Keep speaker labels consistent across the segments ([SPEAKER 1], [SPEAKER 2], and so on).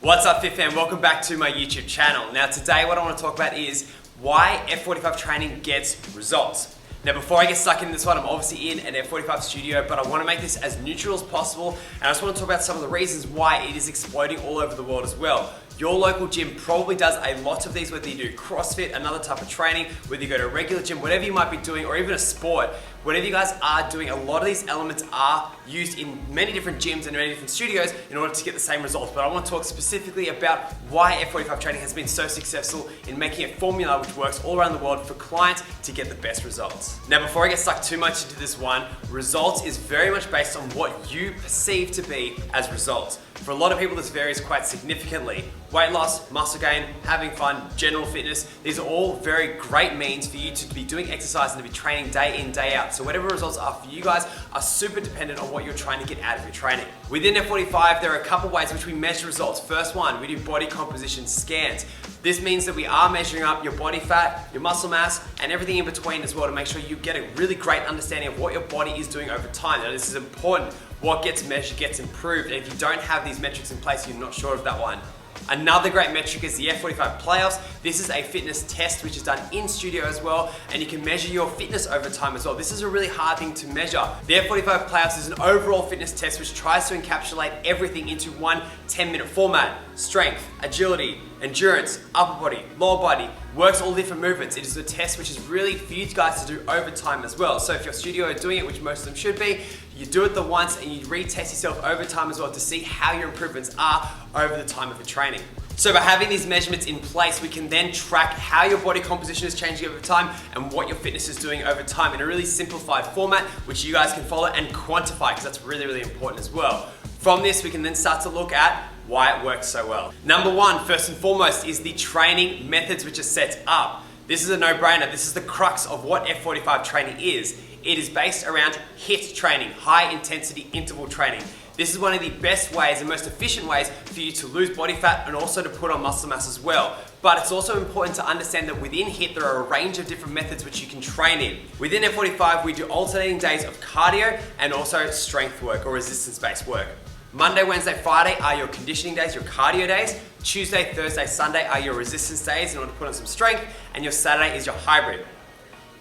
[SPEAKER 1] What's up, Fit fam? Welcome back to my YouTube channel. Now today what I want to talk about is why F45 training gets results. Now before I get stuck into this one, I'm obviously in an F45 studio, but I want to make this as neutral as possible, and I just want to talk about some of the reasons why it is exploding all over the world as well. Your local gym probably does a lot of these, whether you do CrossFit, another type of training, whether you go to a regular gym, whatever you might be doing, or even a sport. Whatever you guys are doing, a lot of these elements are used in many different gyms and many different studios in order to get the same results. But I want to talk specifically about why F45 training has been so successful in making a formula which works all around the world for clients to get the best results. Now, before I get stuck too much into this one, results is very much based on what you perceive to be as results. For a lot of people, this varies quite significantly. Weight loss, muscle gain, having fun, general fitness, these are all very great means for you to be doing exercise and to be training day in, day out. So whatever results are for you guys are super dependent on what you're trying to get out of your training. Within F45, there are a couple ways which we measure results. First one, we do body composition scans. This means that we are measuring up your body fat, your muscle mass, and everything in between as well to make sure you get a really great understanding of what your body is doing over time. Now this is important. What gets measured gets improved, and if you don't have these metrics in place, you're not sure of that one. Another great metric is the F45 playoffs. This is a fitness test which is done in studio as well, and you can measure your fitness over time as well. This is a really hard thing to measure. The F45 playoffs is an overall fitness test which tries to encapsulate everything into one 10-minute format. Strength, agility, endurance, upper body, lower body, works all different movements. It is a test which is really for you guys to do over time as well. So if your studio are doing it, which most of them should be, you do it the once and you retest yourself over time as well to see how your improvements are over the time of the training. So by having these measurements in place, we can then track how your body composition is changing over time and what your fitness is doing over time in a really simplified format, which you guys can follow and quantify, because that's really, really important as well. From this, we can then start to look at why it works so well. Number one, first and foremost, is the training methods which are set up. This is a no-brainer. This is the crux of what F45 training is. It is based around HIIT training, high intensity interval training. This is one of the best ways and most efficient ways for you to lose body fat and also to put on muscle mass as well. But it's also important to understand that within HIIT, there are a range of different methods which you can train in. Within F45, we do alternating days of cardio and also strength work or resistance-based work. Monday, Wednesday, Friday are your conditioning days, your cardio days. Tuesday, Thursday, Sunday are your resistance days in order to put on some strength, and your Saturday is your hybrid.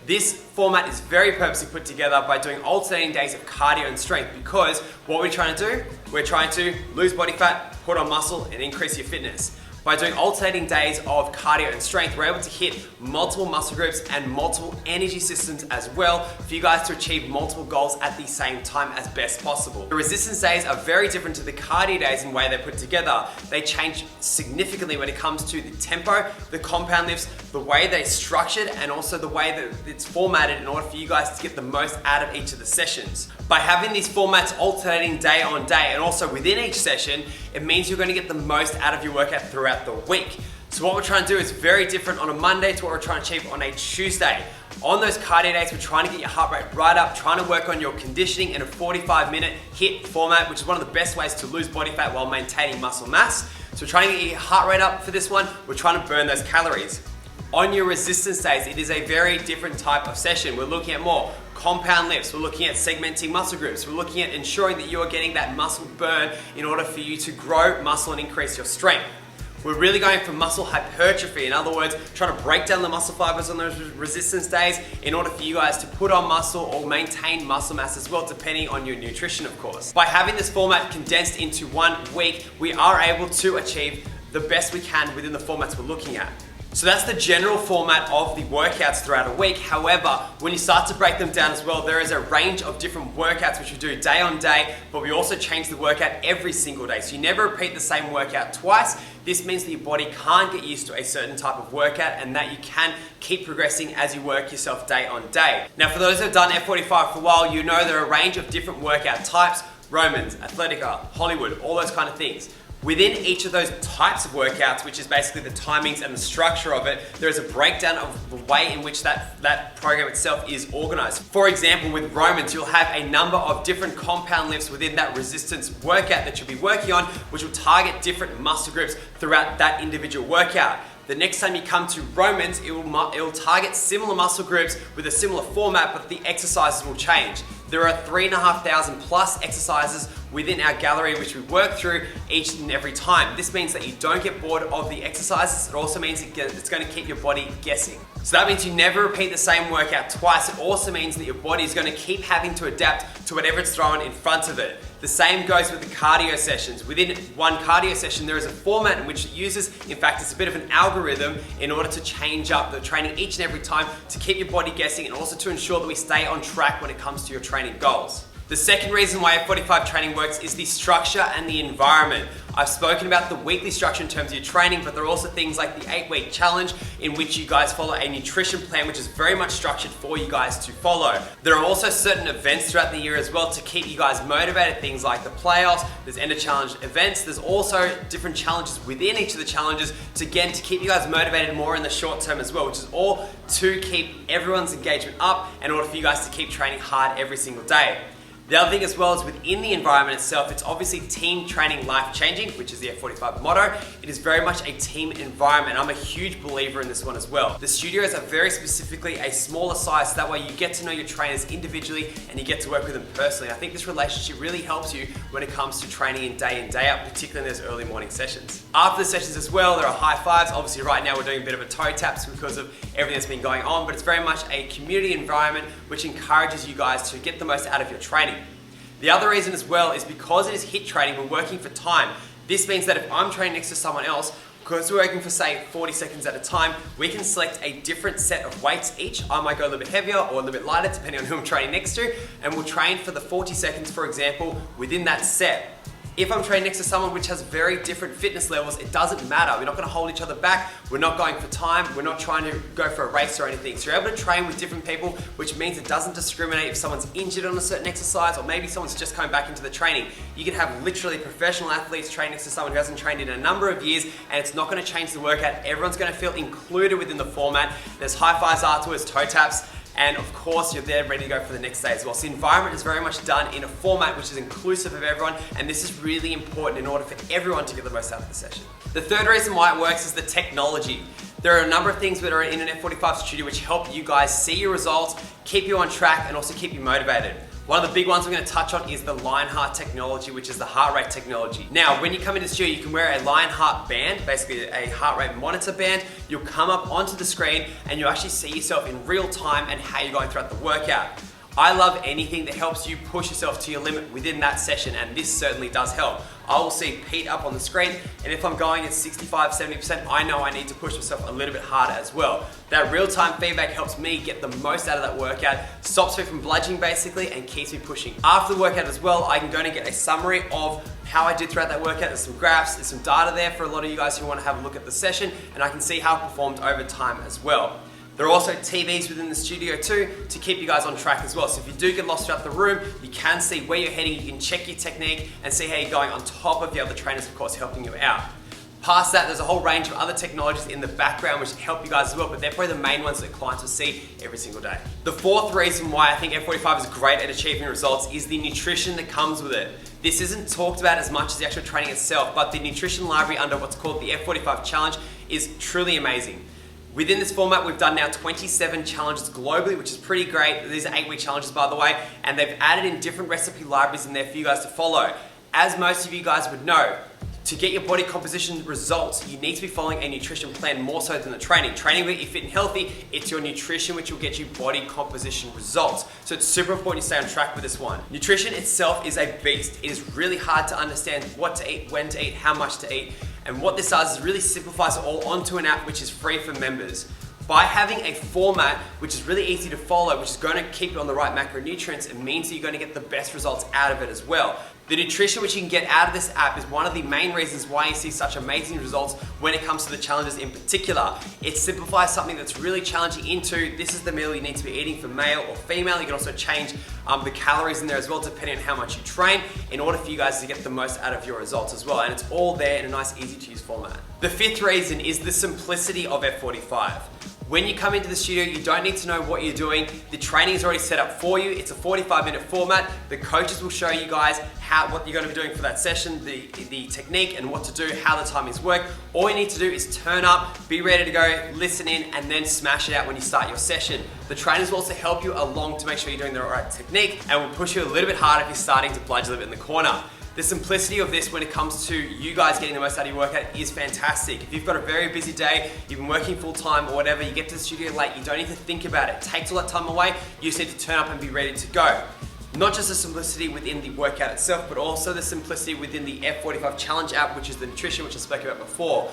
[SPEAKER 1] This format is very purposely put together by doing alternating days of cardio and strength, because what we're trying to do, we're trying to lose body fat, put on muscle, and increase your fitness. By doing alternating days of cardio and strength, we're able to hit multiple muscle groups and multiple energy systems as well for you guys to achieve multiple goals at the same time as best possible. The resistance days are very different to the cardio days in the way they're put together. They change significantly when it comes to the tempo, the compound lifts, the way they're structured, and also the way that it's formatted in order for you guys to get the most out of each of the sessions. By having these formats alternating day on day and also within each session, it means you're going to get the most out of your workout throughout the week. So what we're trying to do is very different on a Monday to what we're trying to achieve on a Tuesday. On those cardio days, we're trying to get your heart rate right up, trying to work on your conditioning in a 45-minute HIIT format, which is one of the best ways to lose body fat while maintaining muscle mass. So we're trying to get your heart rate up for this one. We're trying to burn those calories. On your resistance days, it is a very different type of session. We're looking at more compound lifts, we're looking at segmenting muscle groups, we're looking at ensuring that you are getting that muscle burn in order for you to grow muscle and increase your strength. We're really going for muscle hypertrophy. In other words, trying to break down the muscle fibers on those resistance days in order for you guys to put on muscle or maintain muscle mass as well, depending on your nutrition, of course. By having this format condensed into 1 week, we are able to achieve the best we can within the formats we're looking at. So that's the general format of the workouts throughout a week. However, when you start to break them down as well, there is a range of different workouts which we do day on day, but we also change the workout every single day. So you never repeat the same workout twice. This means that your body can't get used to a certain type of workout and that you can keep progressing as you work yourself day on day. Now, for those who have done F45 for a while, you know there are a range of different workout types: Romans, Athletica, Hollywood, all those kind of things. Within each of those types of workouts, which is basically the timings and the structure of it, there is a breakdown of the way in which that program itself is organized. For example, with Romans, you'll have a number of different compound lifts within that resistance workout that you'll be working on, which will target different muscle groups throughout that individual workout. The next time you come to Romans, it will target similar muscle groups with a similar format, but the exercises will change. There are 3,500 plus exercises within our gallery, which we work through each and every time. This means that you don't get bored of the exercises. It also means it's going to keep your body guessing. So that means you never repeat the same workout twice. It also means that your body is going to keep having to adapt to whatever it's thrown in front of it. The same goes with the cardio sessions. Within one cardio session, there is a format in which it uses, in fact, it's a bit of an algorithm in order to change up the training each and every time to keep your body guessing and also to ensure that we stay on track when it comes to your training goals. The second reason why F45 training works is the structure and the environment. I've spoken about the weekly structure in terms of your training, but there are also things like the 8-week challenge in which you guys follow a nutrition plan, which is very much structured for you guys to follow. There are also certain events throughout the year as well to keep you guys motivated, things like the playoffs, there's end of challenge events, there's also different challenges within each of the challenges to keep you guys motivated more in the short term as well, which is all to keep everyone's engagement up in order for you guys to keep training hard every single day. The other thing as well is within the environment itself, it's obviously team training life changing, which is the F45 motto. It is very much a team environment. I'm a huge believer in this one as well. The studios are very specifically a smaller size, so that way you get to know your trainers individually and you get to work with them personally. I think this relationship really helps you when it comes to training in day out, particularly in those early morning sessions. After the sessions as well, there are high fives. Obviously right now we're doing a bit of a toe taps because of everything that's been going on, but it's very much a community environment which encourages you guys to get the most out of your training. The other reason as well is because it is HIIT training, we're working for time. This means that if I'm training next to someone else, because we're working for say 40 seconds at a time, we can select a different set of weights each. I might go a little bit heavier or a little bit lighter depending on who I'm training next to, and we'll train for the 40 seconds, for example, within that set. If I'm training next to someone which has very different fitness levels, it doesn't matter. We're not going to hold each other back. We're not going for time. We're not trying to go for a race or anything. So you're able to train with different people, which means it doesn't discriminate if someone's injured on a certain exercise or maybe someone's just coming back into the training. You can have literally professional athletes train next to someone who hasn't trained in a number of years, and it's not going to change the workout. Everyone's going to feel included within the format. There's high fives afterwards, toe taps, and of course you're there ready to go for the next day as well. So the environment is very much done in a format which is inclusive of everyone, and this is really important in order for everyone to get the most out of the session. The third reason why it works is the technology. There are a number of things that are in an F45 studio which help you guys see your results, keep you on track, and also keep you motivated. One of the big ones we're going to touch on is the Lionheart technology, which is the heart rate technology. Now, when you come into the studio, you can wear a Lionheart band, basically a heart rate monitor band. You'll come up onto the screen and you'll actually see yourself in real time and how you're going throughout the workout. I love anything that helps you push yourself to your limit within that session, and this certainly does help. I will see Pete up on the screen, and if I'm going at 65, 70%, I know I need to push myself a little bit harder as well. That real-time feedback helps me get the most out of that workout, stops me from bludgeoning basically, and keeps me pushing. After the workout as well, I can go and get a summary of how I did throughout that workout. There's some graphs, there's some data there for a lot of you guys who want to have a look at the session, and I can see how it performed over time as well. There are also TVs within the studio too to keep you guys on track as well. So if you do get lost throughout the room, you can see where you're heading, you can check your technique and see how you're going on top of the other trainers, of course, helping you out. Past that, there's a whole range of other technologies in the background which help you guys as well, but they're probably the main ones that clients will see every single day. The fourth reason why I think F45 is great at achieving results is the nutrition that comes with it. This isn't talked about as much as the actual training itself, but the nutrition library under what's called the F45 challenge is truly amazing. Within this format, we've done now 27 challenges globally, which is pretty great. These are 8-week challenges, by the way, and they've added in different recipe libraries in there for you guys to follow. As most of you guys would know, to get your body composition results, you need to be following a nutrition plan more so than the training. Training will get you fit and healthy, it's your nutrition which will get you body composition results. So it's super important you stay on track with this one. Nutrition itself is a beast. It is really hard to understand what to eat, when to eat, how much to eat. And what this does is really simplifies it all onto an app which is free for members. By having a format which is really easy to follow, which is going to keep you on the right macronutrients, it means that you're going to get the best results out of it as well. The nutrition which you can get out of this app is one of the main reasons why you see such amazing results when it comes to the challenges in particular. It simplifies something that's really challenging into this is the meal you need to be eating for male or female. You can also change the calories in there as well depending on how much you train in order for you guys to get the most out of your results as well. And it's all there in a nice easy to use format. The fifth reason is the simplicity of F45. When you come into the studio, you don't need to know what you're doing. The training is already set up for you. It's a 45-minute format. The coaches will show you guys what you're going to be doing for that session, the technique and what to do, how the timings work. All you need to do is turn up, be ready to go, listen in, and then smash it out when you start your session. The trainers will also help you along to make sure you're doing the right technique and will push you a little bit harder if you're starting to bludge a little bit in the corner. The simplicity of this when it comes to you guys getting the most out of your workout is fantastic. If you've got a very busy day, you've been working full time or whatever, you get to the studio late, you don't need to think about it. It takes all that time away, you just need to turn up and be ready to go. Not just the simplicity within the workout itself, but also the simplicity within the F45 Challenge app, which is the nutrition, which I spoke about before.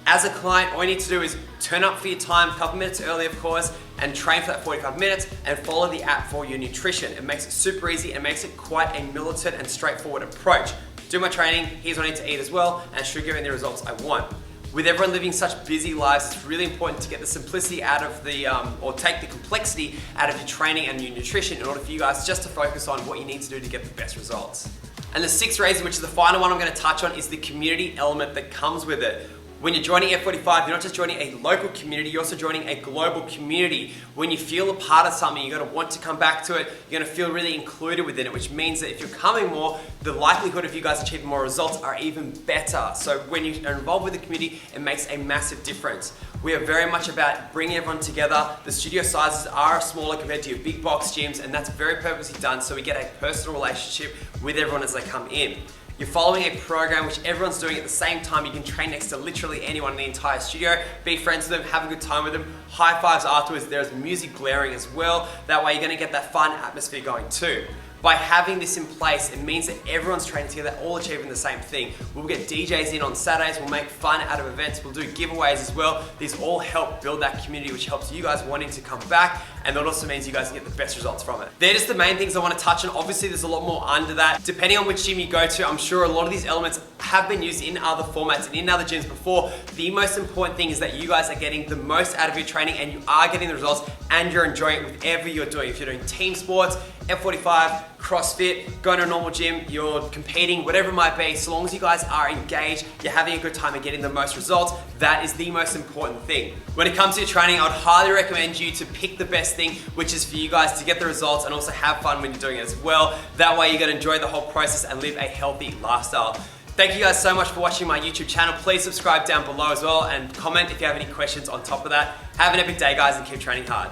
[SPEAKER 1] As a client, all you need to do is turn up for your time, a couple minutes early of course, and train for that 45 minutes and follow the app for your nutrition. It makes it super easy and makes it quite a militant and straightforward approach. Do my training, here's what I need to eat as well, and I should give me the results I want. With everyone living such busy lives, it's really important to get the simplicity out of the, or take the complexity out of your training and your nutrition in order for you guys just to focus on what you need to do to get the best results. And the sixth reason, which is the final one I'm going to touch on, is the community element that comes with it. When you're joining F45, you're not just joining a local community, you're also joining a global community. When you feel a part of something, you're going to want to come back to it, you're going to feel really included within it, which means that if you're coming more, the likelihood of you guys achieving more results are even better. So when you are involved with the community, it makes a massive difference. We are very much about bringing everyone together. The studio sizes are smaller compared to your big box gyms, and that's very purposely done so we get a personal relationship with everyone as they come in. You're following a program which everyone's doing at the same time. You can train next to literally anyone in the entire studio, be friends with them, have a good time with them, high fives afterwards. There's music blaring as well. That way you're gonna get that fun atmosphere going too. By having this in place, it means that everyone's training together, all achieving the same thing. We'll get DJs in on Saturdays, we'll make fun out of events, we'll do giveaways as well. These all help build that community, which helps you guys wanting to come back, and that also means you guys get the best results from it. They're just the main things I want to touch on. Obviously, there's a lot more under that. Depending on which gym you go to, I'm sure a lot of these elements have been used in other formats and in other gyms before. The most important thing is that you guys are getting the most out of your training and you are getting the results and you're enjoying it whatever you're doing. If you're doing team sports, F45, CrossFit, going to a normal gym, you're competing, whatever it might be, so long as you guys are engaged, you're having a good time and getting the most results, that is the most important thing. When it comes to your training, I would highly recommend you to pick the best thing, which is for you guys to get the results and also have fun when you're doing it as well. That way you're going to enjoy the whole process and live a healthy lifestyle. Thank you guys so much for watching my YouTube channel. Please subscribe down below as well and comment if you have any questions on top of that. Have an epic day guys and keep training hard.